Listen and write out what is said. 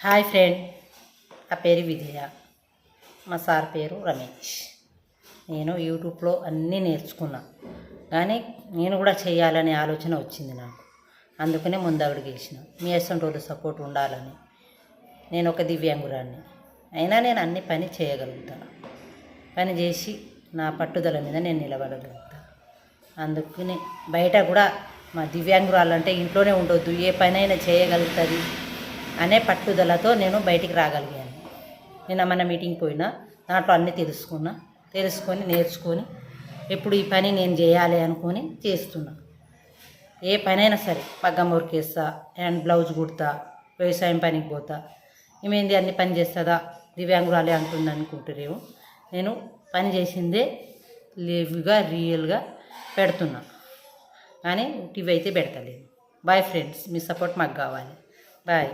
Hi friend, నా పేరు విజయ, మా సార్ పేరు రమేష్. నేను యూట్యూబ్లో అన్నీ నేర్చుకున్నా, కానీ నేను కూడా చేయాలనే ఆలోచన వచ్చింది నాకు. అందుకనే ముందడుగు వేసిన. మీ అసంటోళ్ళ సపోర్ట్ ఉండాలని. నేను ఒక దివ్యాంగురాన్ని అయినా నేను అన్ని పని చేయగలుగుతాను. పని చేసి నా పట్టుదల మీద నేను నిలబడగలుగుతా. అందుకని బయట కూడా మా దివ్యాంగురాలంటే ఇంట్లోనే ఉండొద్దు, ఏ పనైనా చేయగలుగుతుంది అనే పట్టుదలతో నేను బయటికి రాగలిగాను. నిన్న మన మీటింగ్ పోయినా, దాంట్లో అన్నీ తెలుసుకొని నేర్చుకొని ఎప్పుడు ఈ పని నేను చేయాలి అనుకొని చేస్తున్నా. ఏ పనైనా సరే, పగ్గం వర్కేస్తా, హ్యాండ్ బ్లౌజ్ కుడతా, వ్యవసాయం పనికి పోతా. ఈమెంది అన్ని పని చేస్తుందా, దివ్యాంగురాలే అంటుంది అనుకుంటారేమో. నేను పని చేసిందే లివ్గా రియల్గా పెడుతున్నా, కానీ టీవీ అయితే పెడతలేదు. బాయ్ ఫ్రెండ్స్, మీ సపోర్ట్ మాకు కావాలి. బాయ్.